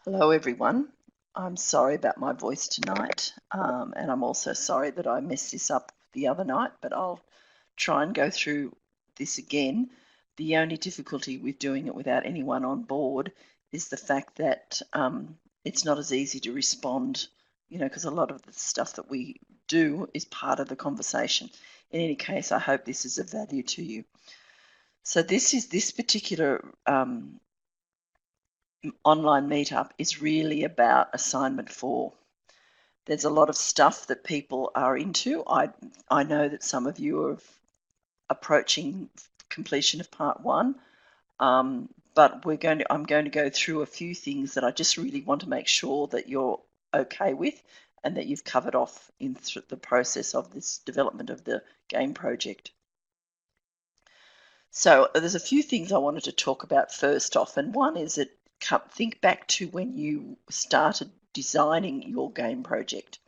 Hello everyone. I'm sorry about my voice tonight, and I'm also sorry that I messed this up the other night, but I'll try and go through this again. The only difficulty with doing it without anyone on board is the fact that it's not as easy to respond, because a lot of the stuff that we do is part of the conversation. In any case, I hope this is of value to you. So this particular online meetup is really about assignment 4. There's a lot of stuff that people are into. I know that some of you are approaching completion of part 1, but I'm going to go through a few things that I just really want to make sure that you're okay with and that you've covered off in the process of this development of the game project. So there's a few things I wanted to talk about first off, and one is that think back to when you started designing your game project.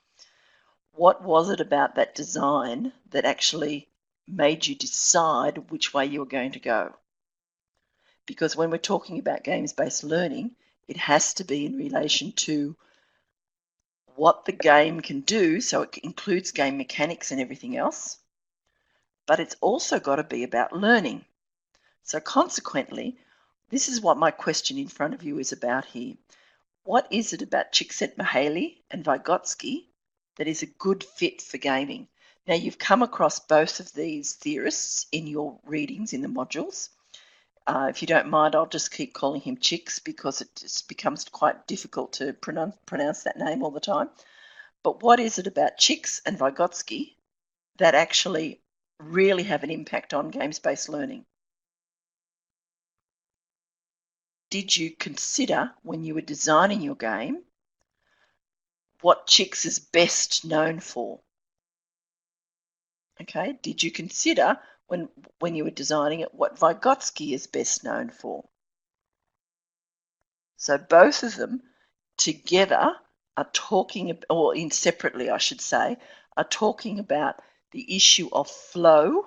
What was it about that design that actually made you decide which way you were going to go? Because when we're talking about games-based learning, it has to be in relation to what the game can do, so it includes game mechanics and everything else, but it's also got to be about learning. So consequently, this is what my question in front of you is about here. What is it about Csikszentmihalyi and Vygotsky that is a good fit for gaming? Now, you've come across both of these theorists in your readings in the modules. If you don't mind, I'll just keep calling him Chicks because it just becomes quite difficult to pronounce that name all the time. But what is it about Chicks and Vygotsky that actually really have an impact on games-based learning? Did you consider when you were designing your game what Chicks is best known for? Okay, did you consider when you were designing it what Vygotsky is best known for? So both of them together are talking, or in separately I should say, are talking about the issue of flow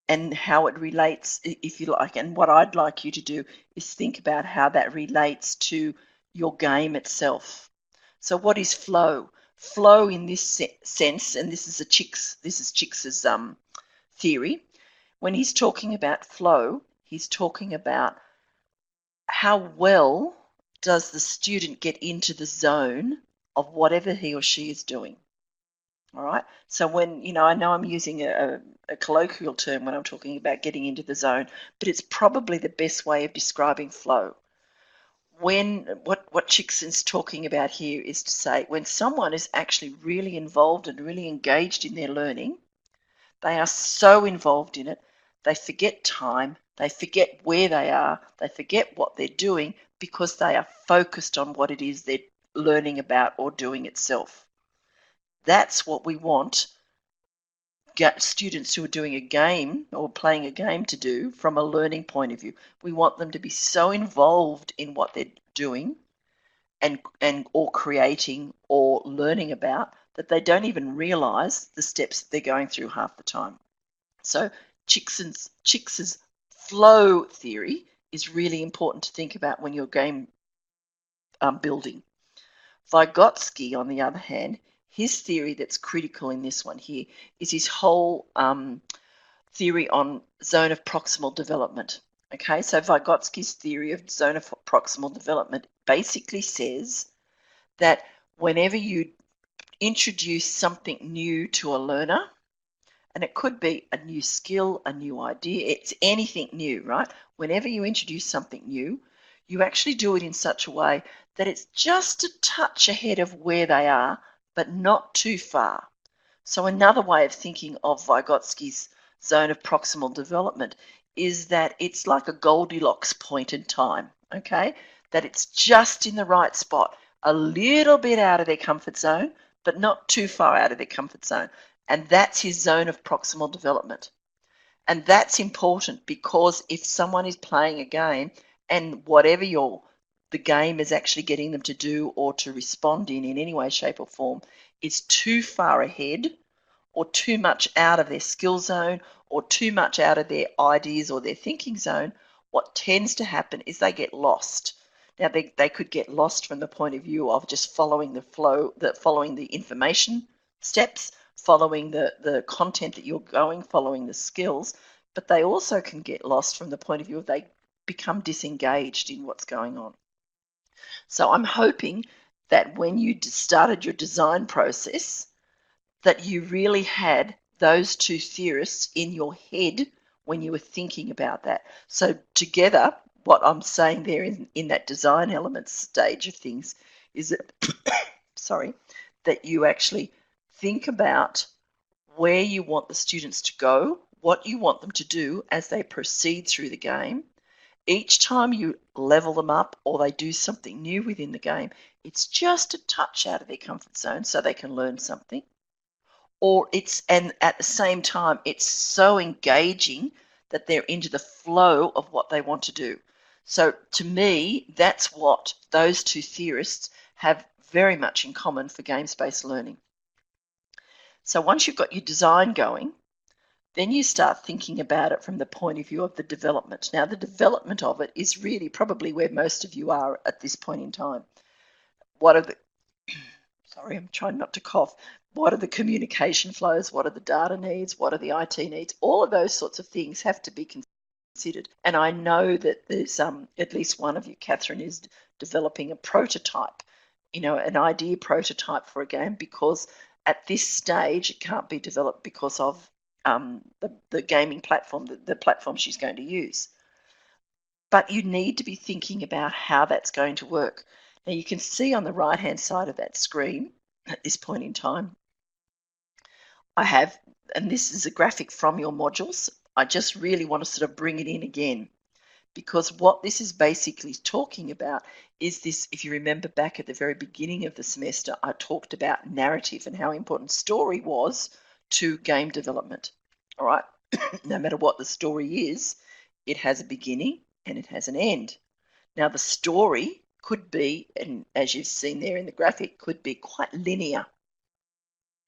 and how it relates, if you like, and what I'd like you to do is think about how that relates to your game itself. So what is flow? Flow in this sense, and this is Chicks's theory. When he's talking about flow, he's talking about how well does the student get into the zone of whatever he or she is doing. All right. So when, I know I'm using a colloquial term when I'm talking about getting into the zone, but it's probably the best way of describing flow. What Chickson's talking about here is to say when someone is actually really involved and really engaged in their learning, they are so involved in it, they forget time, they forget where they are, they forget what they're doing because they are focused on what it is they're learning about or doing itself. That's what we want students who are doing a game or playing a game to do from a learning point of view. We want them to be so involved in what they're doing and or creating or learning about that they don't even realize the steps that they're going through half the time. So Chicks's flow theory is really important to think about when you're game building. Vygotsky, on the other hand, his theory that's critical in this one here is his whole theory on zone of proximal development. Okay, so Vygotsky's theory of zone of proximal development basically says that whenever you introduce something new to a learner, and it could be a new skill, a new idea, it's anything new, right? Whenever you introduce something new, you actually do it in such a way that it's just a touch ahead of where they are, but not too far. So another way of thinking of Vygotsky's zone of proximal development is that it's like a Goldilocks point in time, okay? That it's just in the right spot, a little bit out of their comfort zone, but not too far out of their comfort zone. And that's his zone of proximal development. And that's important because if someone is playing a game and whatever the game is actually getting them to do or to respond in any way, shape or form is too far ahead or too much out of their skill zone or too much out of their ideas or their thinking zone, what tends to happen is they get lost. Now, they could get lost from the point of view of just following the flow, following the information steps, following the content that you're going, following the skills, but they also can get lost from the point of view of they become disengaged in what's going on. So I'm hoping that when you started your design process, that you really had those two theorists in your head when you were thinking about that. So together, what I'm saying there in that design element stage of things is that, sorry, that you actually think about where you want the students to go, what you want them to do as they proceed through the game. Each time you level them up or they do something new within the game, it's just a touch out of their comfort zone so they can learn something. And at the same time, it's so engaging that they're into the flow of what they want to do. So to me, that's what those two theorists have very much in common for games-based learning. So once you've got your design going, then you start thinking about it from the point of view of the development. Now, the development of it is really probably where most of you are at this point in time. What are the, sorry, I'm trying not to cough. What are the communication flows? What are the data needs? What are the IT needs? All of those sorts of things have to be considered. And I know that there's at least one of you, Catherine, is developing a prototype, an idea prototype for a game, because at this stage it can't be developed because of the gaming platform, the platform she's going to use. But you need to be thinking about how that's going to work. Now you can see on the right-hand side of that screen at this point in time, I have, and this is a graphic from your modules. I just really want to sort of bring it in again, because what this is basically talking about is this, if you remember back at the very beginning of the semester, I talked about narrative and how important story was to game development. All right, no matter what the story is, it has a beginning and it has an end. Now the story could be, and as you've seen there in the graphic, could be quite linear.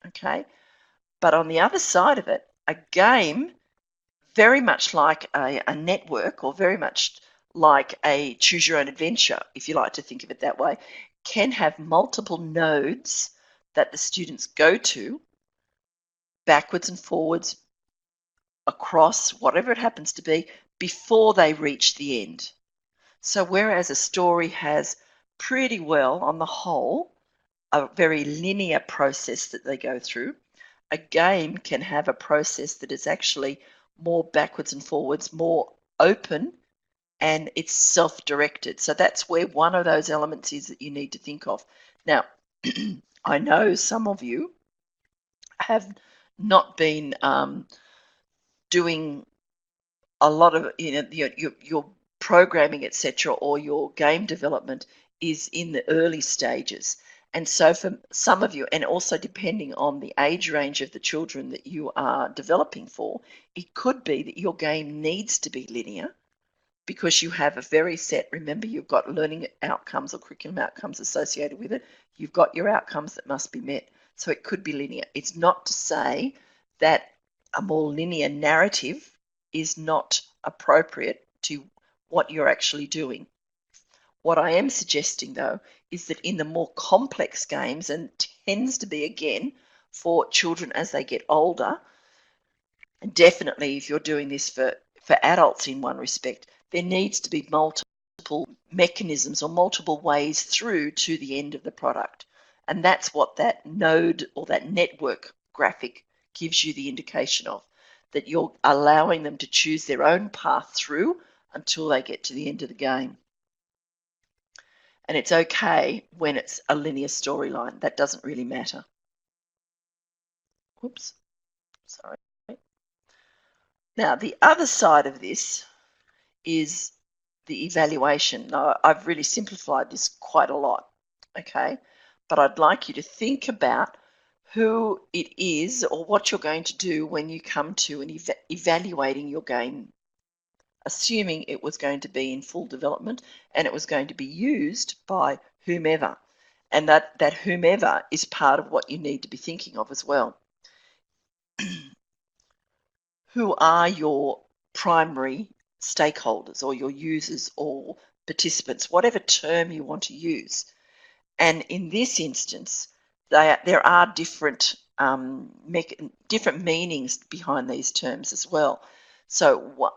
Okay, but on the other side of it, a game, very much like a network, or very much like a choose your own adventure, if you like to think of it that way, can have multiple nodes that the students go to backwards and forwards, across, whatever it happens to be, before they reach the end. So whereas a story has pretty well, on the whole, a very linear process that they go through, a game can have a process that is actually more backwards and forwards, more open, and it's self-directed. So that's where one of those elements is that you need to think of. Now, I know some of you have not been doing a lot of, your programming, etc., or your game development is in the early stages. And so for some of you, and also depending on the age range of the children that you are developing for, it could be that your game needs to be linear because you have a very set, remember, you've got learning outcomes or curriculum outcomes associated with it. You've got your outcomes that must be met. So it could be linear. It's not to say that a more linear narrative is not appropriate to what you're actually doing. What I am suggesting, though, is that in the more complex games, and tends to be, again, for children as they get older, and definitely if you're doing this for adults in one respect, there needs to be multiple mechanisms or multiple ways through to the end of the product. And that's what that node or that network graphic gives you the indication of, that you're allowing them to choose their own path through until they get to the end of the game. And it's okay when it's a linear storyline. That doesn't really matter. Whoops, sorry. Now, the other side of this is the evaluation. Now, I've really simplified this quite a lot, okay? But I'd like you to think about who it is or what you're going to do when you come to an evaluating your game, assuming it was going to be in full development and it was going to be used by whomever. And that whomever is part of what you need to be thinking of as well. Who are your primary stakeholders or your users or participants, whatever term you want to use. And in this instance, there are different different meanings behind these terms as well. So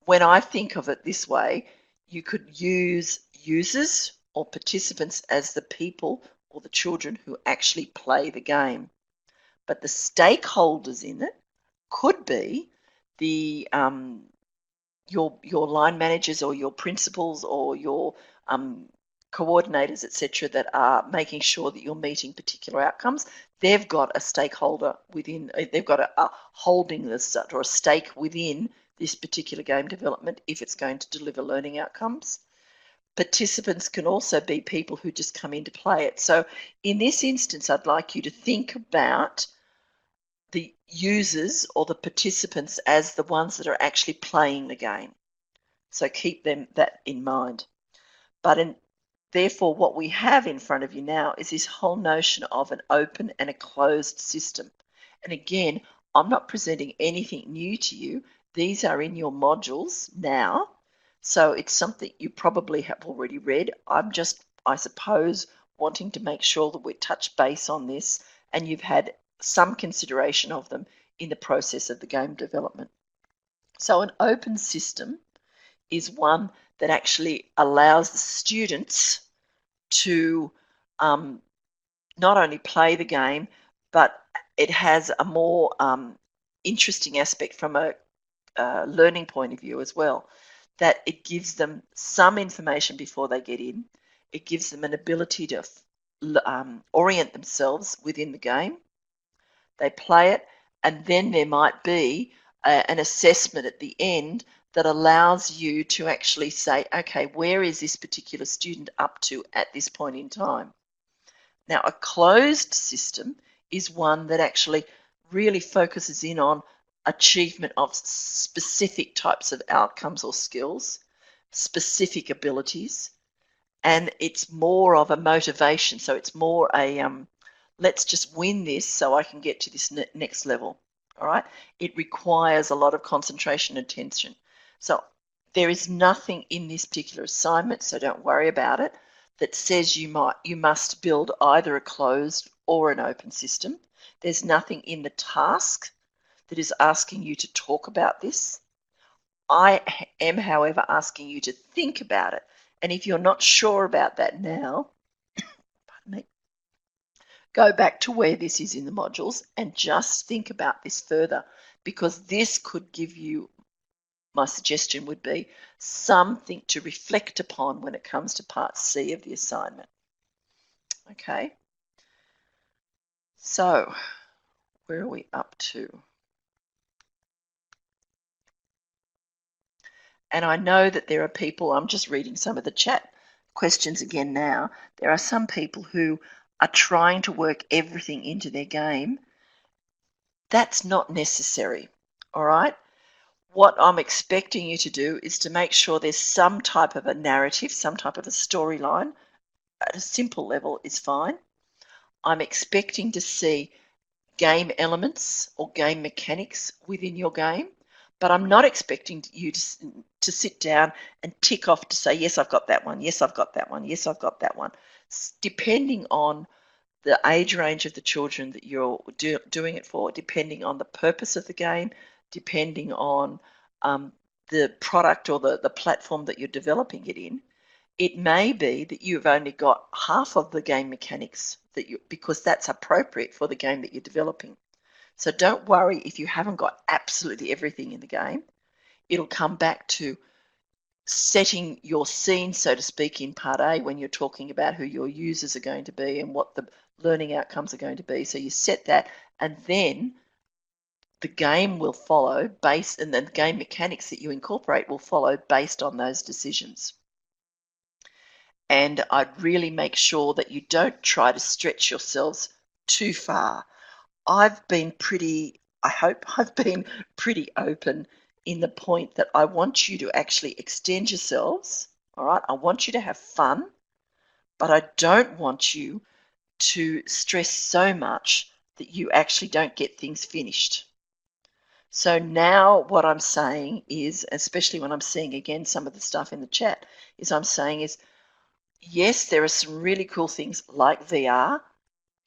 when I think of it this way, you could use users or participants as the people or the children who actually play the game. But the stakeholders in it could be the your line managers or your principals or your coordinators, etc., that are making sure that you're meeting particular outcomes. They've got a stakeholder within, they've got a holding this or a stake within this particular game development if it's going to deliver learning outcomes. Participants can also be people who just come in to play it. So in this instance, I'd like you to think about the users or the participants as the ones that are actually playing the game. So keep that in mind. But therefore, what we have in front of you now is this whole notion of an open and a closed system. And again, I'm not presenting anything new to you. These are in your modules now. So it's something you probably have already read. I'm just, I suppose, wanting to make sure that we touch base on this and you've had some consideration of them in the process of the game development. So an open system is one that actually allows the students to not only play the game, but it has a more interesting aspect from a learning point of view as well, that it gives them some information before they get in. It gives them an ability to orient themselves within the game. They play it, and then there might be an assessment at the end that allows you to actually say, okay, where is this particular student up to at this point in time? Now, a closed system is one that actually really focuses in on achievement of specific types of outcomes or skills, specific abilities, and it's more of a motivation. So it's more a let's just win this so I can get to this next level. All right. It requires a lot of concentration and attention. So there is nothing in this particular assignment, so don't worry about it, that says you must build either a closed or an open system. There's nothing in the task that is asking you to talk about this. I am, however, asking you to think about it. And if you're not sure about that now, pardon me, go back to where this is in the modules and just think about this further, because this could give you, my suggestion would be, something to reflect upon when it comes to part C of the assignment. Okay, so where are we up to? And I know that there are people, I'm just reading some of the chat questions again now. There are some people who are trying to work everything into their game. That's not necessary, all right? What I'm expecting you to do is to make sure there's some type of a narrative, some type of a storyline. At a simple level is fine. I'm expecting to see game elements or game mechanics within your game, but I'm not expecting you to sit down and tick off to say, yes, I've got that one, yes, I've got that one, yes, I've got that one. Depending on the age range of the children that you're doing it for, depending on the purpose of the game, depending on the product or the platform that you're developing it in, it may be that you've only got half of the game mechanics because that's appropriate for the game that you're developing. So don't worry if you haven't got absolutely everything in the game. It'll come back to setting your scene, so to speak, in part A when you're talking about who your users are going to be and what the learning outcomes are going to be. So you set that, and then the game will follow and the game mechanics that you incorporate will follow based on those decisions. And I'd really make sure that you don't try to stretch yourselves too far. I hope I've been pretty open in the point that I want you to actually extend yourselves, all right? I want you to have fun, but I don't want you to stress so much that you actually don't get things finished. So now what I'm saying is, especially when I'm seeing again some of the stuff in the chat, is I'm saying is, yes, there are some really cool things like VR.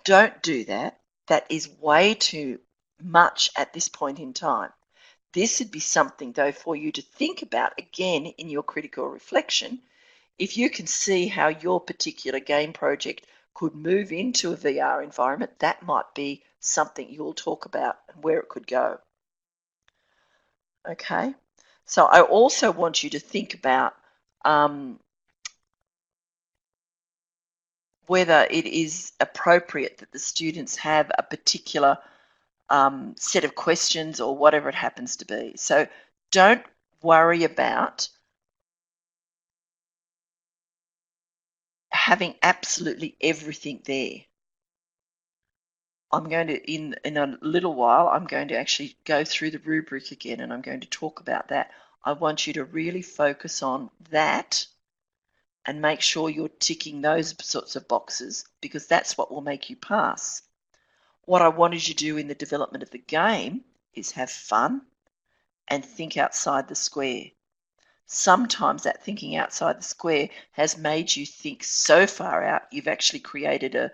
Don't do that. That is way too much at this point in time. This would be something, though, for you to think about again in your critical reflection. If you can see how your particular game project could move into a VR environment, that might be something you'll talk about and where it could go. Okay, so I also want you to think about whether it is appropriate that the students have a particular set of questions or whatever it happens to be. So don't worry about having absolutely everything there. I'm going to, in a little while, I'm going to actually go through the rubric again and I'm going to talk about that. I want you to really focus on that and make sure you're ticking those sorts of boxes because that's what will make you pass. What I wanted you to do in the development of the game is have fun and think outside the square. Sometimes that thinking outside the square has made you think so far out you've actually created a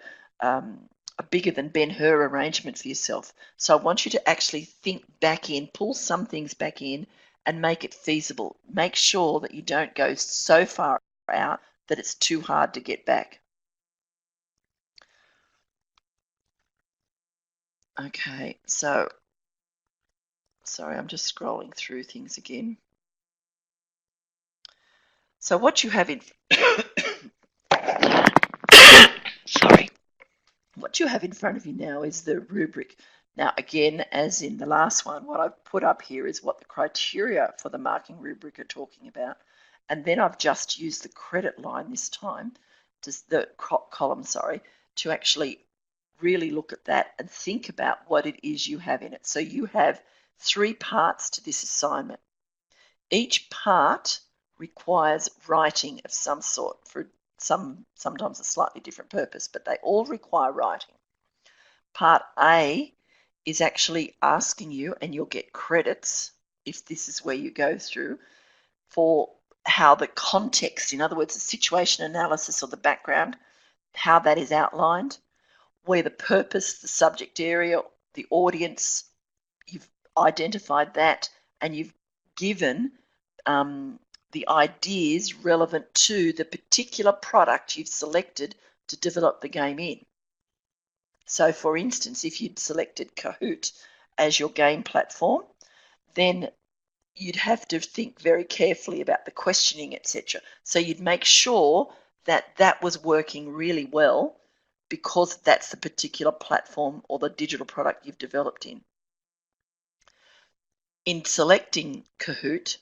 bigger than Ben-Hur arrangement for yourself. So I want you to actually think back in, pull some things back in and make it feasible. Make sure that you don't go so far out that it's too hard to get back. Okay, so sorry, I'm just scrolling through things again. So what you have in sorry, what you have in front of you now is the rubric. Now, again, as in the last one, what I've put up here is what the criteria for the marking rubric are talking about. And then I've just used the credit line this time, the column, sorry, to actually really look at that and think about what it is you have in it. So you have 3 parts to this assignment. Each part requires writing of some sort for sometimes a slightly different purpose, but they all require writing. Part A is actually asking you, and you'll get credits if this is where you go through, for how the context, in other words, the situation analysis or the background, how that is outlined, where the purpose, the subject area, the audience, you've identified that, and you've given the ideas relevant to the particular product you've selected to develop the game in. So for instance, if you'd selected Kahoot as your game platform, then you'd have to think very carefully about the questioning, etc. So you'd make sure that that was working really well because that's the particular platform or the digital product you've developed in. In selecting Kahoot,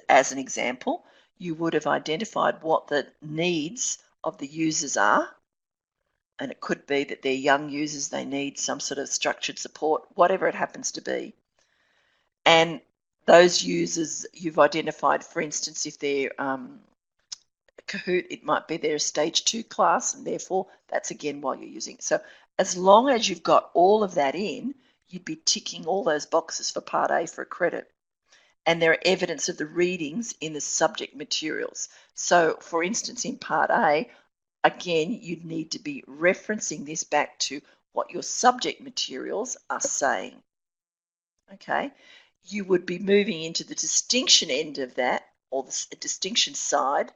as an example, you would have identified what the needs of the users are, and it could be that they're young users, they need some sort of structured support, whatever it happens to be. And those users you've identified, for instance, if they're Kahoot, it might be their stage 2 class, and therefore that's again why you're using it. So as long as you've got all of that in, you'd be ticking all those boxes for part A for a credit. And there are evidence of the readings in the subject materials. So for instance, in part A, again, you'd need to be referencing this back to what your subject materials are saying. Okay, you would be moving into the distinction end of that, or the distinction side,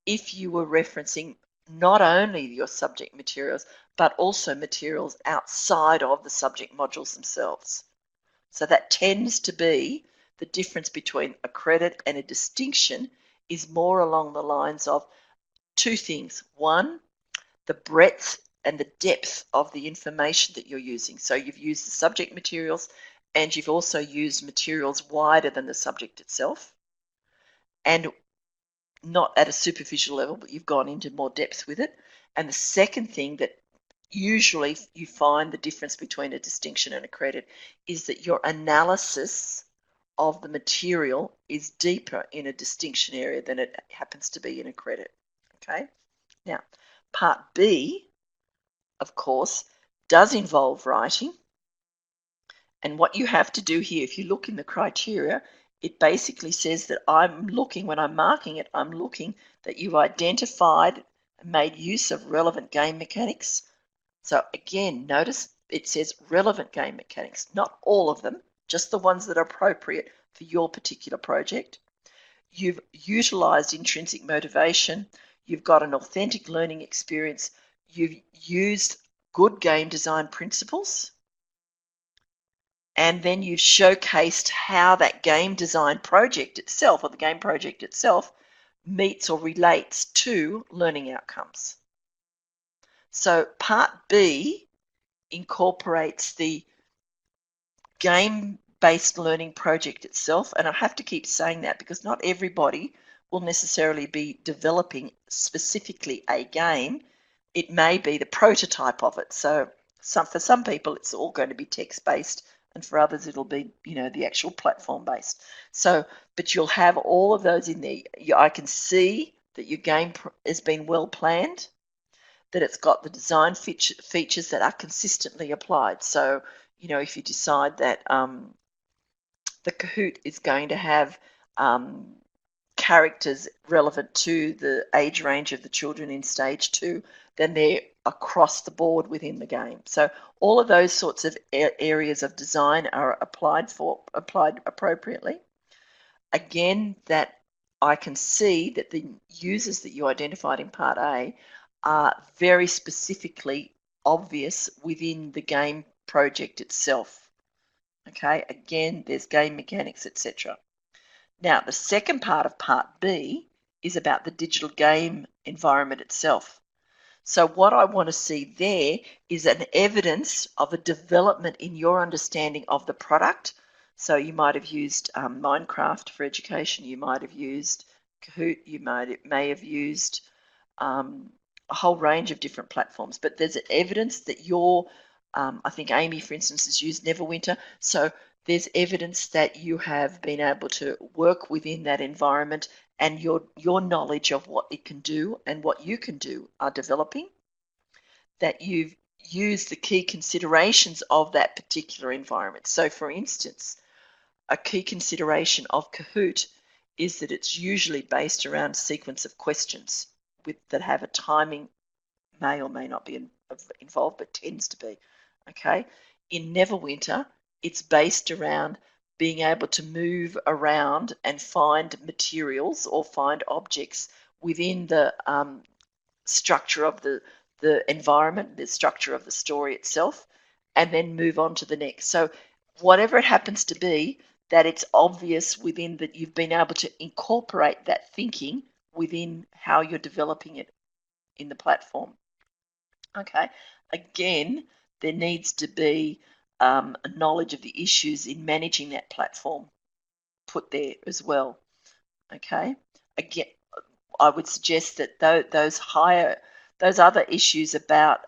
if you were referencing not only your subject materials, but also materials outside of the subject modules themselves. So that tends to be the difference between a credit and a distinction is more along the lines of 2 things. One, the breadth and the depth of the information that you're using. So you've used the subject materials and you've also used materials wider than the subject itself. And not at a superficial level, but you've gone into more depth with it. And the second thing that usually you find the difference between a distinction and a credit is that your analysis of the material is deeper in a distinction area than it happens to be in a credit. Okay, now part B, of course, does involve writing, And what you have to do here, if you look in the criteria, it basically says that I'm looking, when I'm marking it, I'm looking that you've identified and made use of relevant game mechanics. So again, notice it says relevant game mechanics, not all of them, just the ones that are appropriate for your particular project. You've utilized intrinsic motivation. You've got an authentic learning experience. You've used good game design principles. And then you've showcased how that game design project itself, or the game project itself, meets or relates to learning outcomes. So part B incorporates the game-based learning project itself, and I have to keep saying that because not everybody will necessarily be developing specifically a game. It may be the prototype of it. So for some people, it's all going to be text-based, and for others, it'll be, the actual platform-based. So, but you'll have all of those in there. I can see that your game has been well planned, that it's got the design features that are consistently applied. So, if you decide that the Kahoot is going to have characters relevant to the age range of the children in stage 2, then they're across the board within the game. So all of those sorts of areas of design are applied appropriately. Again, that I can see that the users that you identified in part A are very specifically obvious within the game project itself. Okay, again, there's game mechanics, etc. Now, the second part of part B is about the digital game environment itself. So what I want to see there is an evidence of a development in your understanding of the product. So you might have used Minecraft for education, you might have used Kahoot, you may have used a whole range of different platforms, but there's evidence that I think Amy, for instance, has used Neverwinter, so there's evidence that you have been able to work within that environment, and your knowledge of what it can do and what you can do are developing, that you've used the key considerations of that particular environment. So for instance, a key consideration of Kahoot is that it's usually based around a sequence of questions that have a timing, may or may not be involved, but tends to be. Okay. In Neverwinter, it's based around being able to move around and find materials or find objects within the structure of the environment, the structure of the story itself, and then move on to the next. So whatever it happens to be, that it's obvious within that you've been able to incorporate that thinking within how you're developing it in the platform. Okay, again, there needs to be a knowledge of the issues in managing that platform put there as well. Okay, again, I would suggest that those other issues about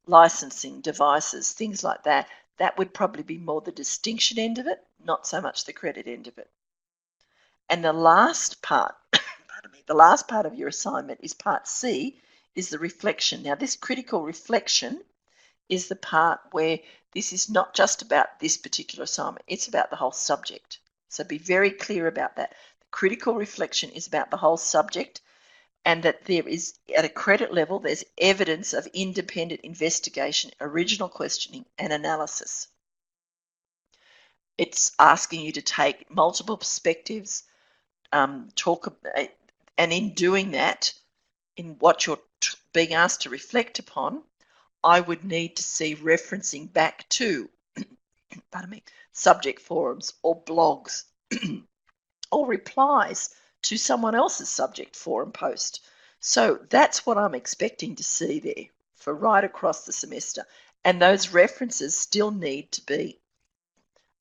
licensing devices, things like that, that would probably be more the distinction end of it, not so much the credit end of it. And the last part, pardon me, the last part of your assignment is part C, is the reflection. Now, this critical reflection is the part where this is not just about this particular assignment, it's about the whole subject. So be very clear about that. The critical reflection is about the whole subject, and that there is, at a credit level, there's evidence of independent investigation, original questioning, and analysis. It's asking you to take multiple perspectives, and in doing that, in what you're being asked to reflect upon, I would need to see referencing back to pardon me, subject forums or blogs or replies to someone else's subject forum post. So that's what I'm expecting to see there for right across the semester. And those references still need to be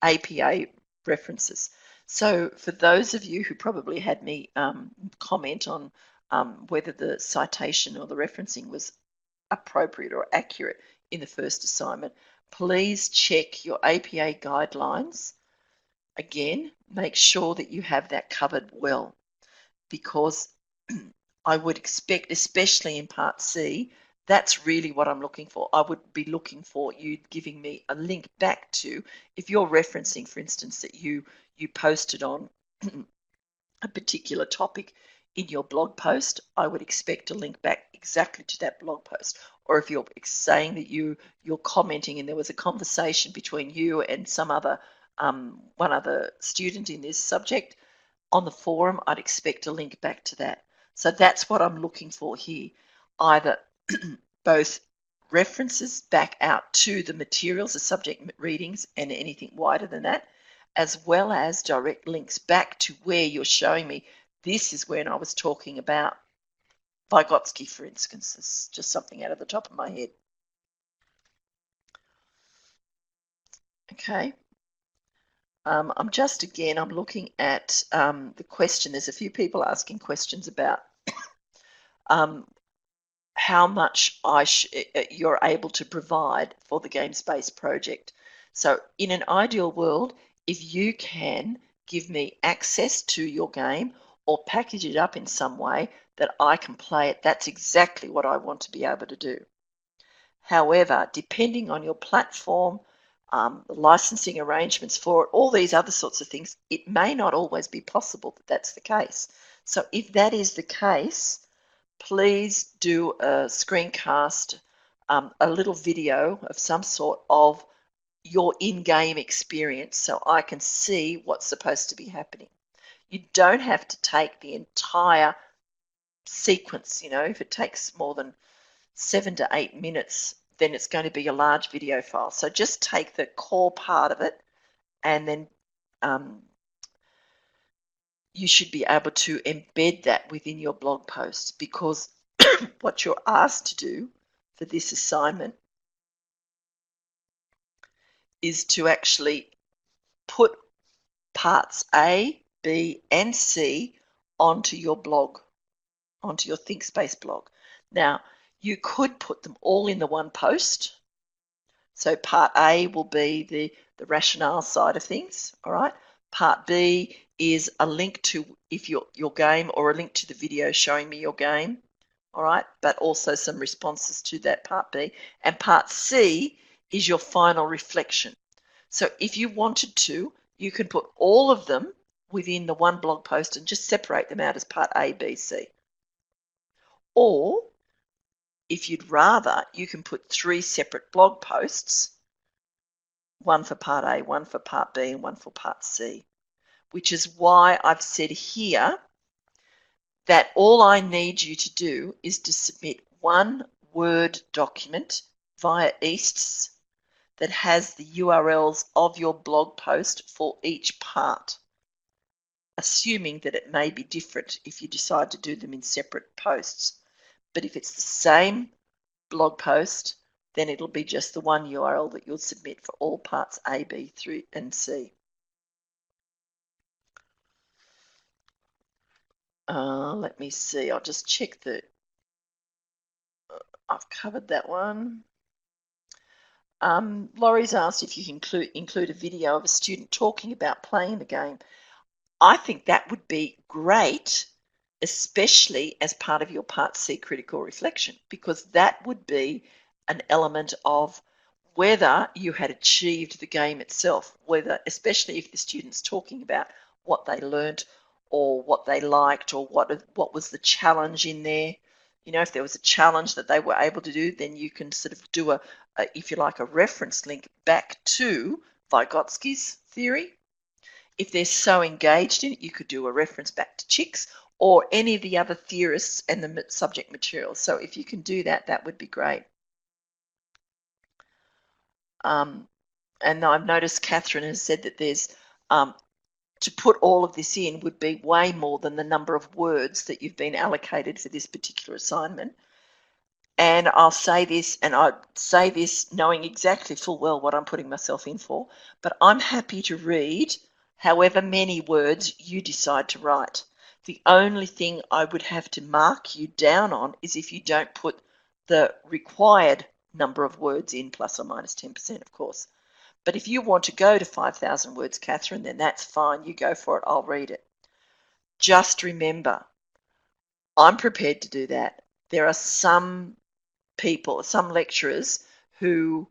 APA references. So for those of you who probably had me comment on whether the citation or the referencing was appropriate or accurate in the first assignment, please check your APA guidelines. Again, make sure that you have that covered well, because I would expect, especially in Part C, That's really what I'm looking for. I would be looking for you giving me a link back to, if you're referencing, for instance, that you posted on a particular topic in your blog post, I would expect a link back exactly to that blog post. Or if you're saying that you're commenting and there was a conversation between you and some other one other student in this subject on the forum, I'd expect a link back to that. So that's what I'm looking for here. Either both references back out to the materials, the subject readings, and anything wider than that, as well as direct links back to where you're showing me. This is when I was talking about Vygotsky, for instance. It's just something out of the top of my head. Okay. I'm looking at the question. There's a few people asking questions about how much you're able to provide for the Game Space project. So in an ideal world, if you can give me access to your game or package it up in some way that I can play it, that's exactly what I want to be able to do. However, depending on your platform, the licensing arrangements for it, all these other sorts of things, it may not always be possible that that's the case. So if that is the case, please do a screencast, a little video of some sort of your in-game experience so I can see what's supposed to be happening. You don't have to take the entire sequence. If it takes more than 7 to 8 minutes, then it's going to be a large video file. So just take the core part of it, and then you should be able to embed that within your blog post, because what you're asked to do for this assignment is to actually put parts A, B, and C onto your blog, onto your ThinkSpace blog. Now, you could put them all in the one post. So part A will be the rationale side of things, all right? Part B is a link to if your game, or a link to the video showing me your game, all right? But also some responses to that part B. And part C is your final reflection. So if you wanted to, you can put all of them within the one blog post and just separate them out as part A, B, C. Or if you'd rather, you can put 3 separate blog posts, one for part A, one for part B, and one for part C, which is why I've said here that all I need you to do is to submit one Word document via Easts that has the URLs of your blog post for each part, assuming that it may be different if you decide to do them in separate posts. But if it's the same blog post, then it'll be just the one URL that you'll submit for all parts A, B, through and C. Let me see. I'll just check I've covered that one. Laurie's asked if you can include a video of a student talking about playing the game. I think that would be great, especially as part of your Part C critical reflection, because that would be an element of whether you had achieved the game itself, especially if the student's talking about what they learnt or what they liked, or what was the challenge in there. If there was a challenge that they were able to do, then you can sort of do if you like, a reference link back to Vygotsky's theory. If they're so engaged in it, you could do a reference back to Chicks or any of the other theorists and the subject material. So if you can do that, that would be great. And I've noticed Catherine has said that there's to put all of this in would be way more than the number of words that you've been allocated for this particular assignment. And I'll say this, and I say this knowing exactly full well what I'm putting myself in for, but I'm happy to read however many words you decide to write. The only thing I would have to mark you down on is if you don't put the required number of words in, plus or minus 10%, of course. But if you want to go to 5,000 words, Catherine, then that's fine. You go for it. I'll read it. Just remember, I'm prepared to do that. There are some people, some lecturers who,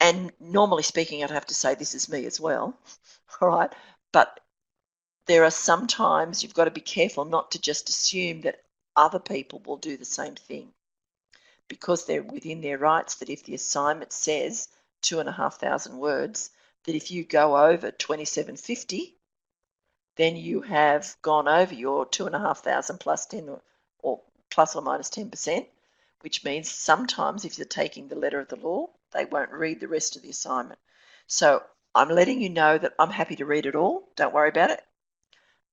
and normally speaking, I'd have to say this is me as well, all right, but there are sometimes you've got to be careful not to just assume that other people will do the same thing, because they're within their rights that if the assignment says 2,500 words, that if you go over 2750, then you have gone over your 2,500 plus 10 or plus or minus 10%, which means sometimes if you're taking the letter of the law, they won't read the rest of the assignment. So I'm letting you know that I'm happy to read it all. Don't worry about it.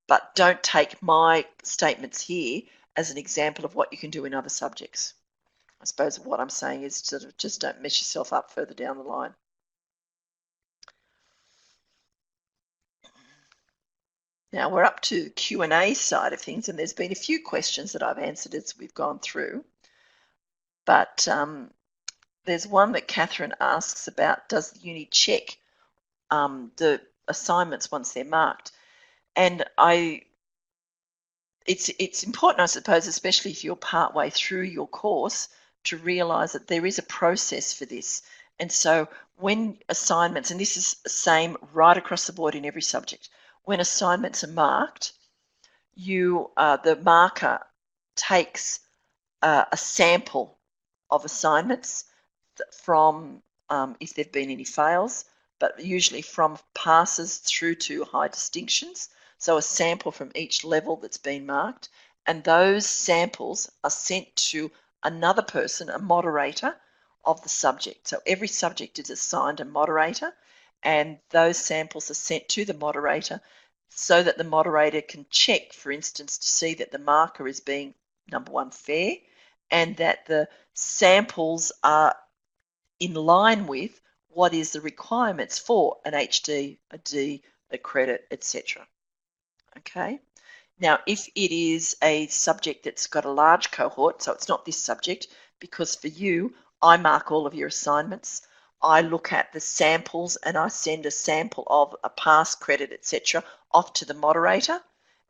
But don't take my statements here as an example of what you can do in other subjects. I suppose what I'm saying is sort of just don't mess yourself up further down the line. Now we're up to Q&A side of things, and there's been a few questions that I've answered as we've gone through. But there's one that Catherine asks about, does the uni check the assignments once they're marked? And it's important, I suppose, especially if you're partway through your course, to realise that there is a process for this. And so when assignments, and this is the same right across the board in every subject, when assignments are marked, the marker takes a sample of assignments from, if there've been any fails, but usually from passes through to high distinctions. So a sample from each level that's been marked, and those samples are sent to another person, a moderator of the subject. So every subject is assigned a moderator, and those samples are sent to the moderator so that the moderator can check, for instance, to see that the marker is being, number one, fair, and that the samples are in line with what is the requirements for an HD, a D, a credit, etc. Okay. Now, if it is a subject that's got a large cohort, so it's not this subject, because for you, I mark all of your assignments. I look at the samples and I send a sample of a pass, credit, etc. off to the moderator,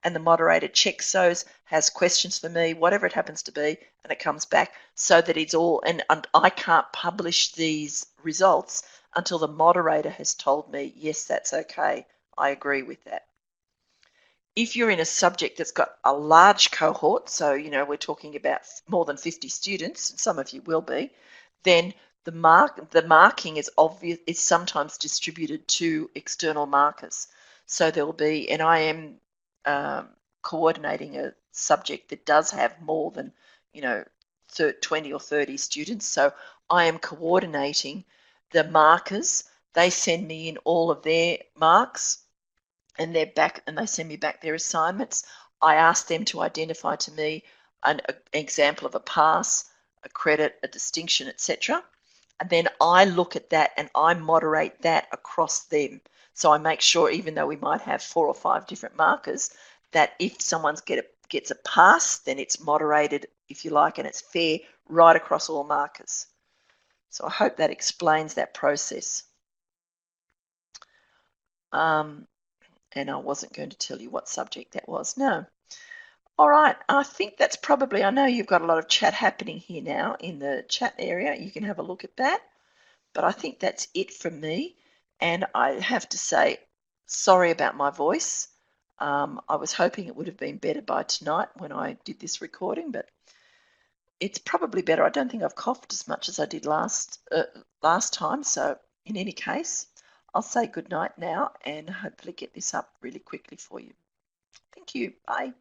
and the moderator checks those, has questions for me, whatever it happens to be, and it comes back so that it's all, and I can't publish these results until the moderator has told me, yes, that's okay, I agree with that. If you're in a subject that's got a large cohort, so we're talking about more than 50 students, and some of you will be, then the marking is obvious, is sometimes distributed to external markers. So there will be, and I am coordinating a subject that does have more than 20 or 30 students. So I am coordinating the markers. They send me in all of their marks, and they're back, and they send me back their assignments. I ask them to identify to me an example of a pass, a credit, a distinction, etc. And then I look at that and I moderate that across them. So I make sure, even though we might have 4 or 5 different markers, that if someone gets a pass, then it's moderated, if you like, and it's fair right across all markers. So I hope that explains that process. And I wasn't going to tell you what subject that was. No. All right. I think that's probably, I know you've got a lot of chat happening here now in the chat area. You can have a look at that. But I think that's it from me. And I have to say, sorry about my voice. I was hoping it would have been better by tonight when I did this recording, but it's probably better. I don't think I've coughed as much as I did last time. So in any case, I'll say good night now and hopefully get this up really quickly for you. Thank you. Bye.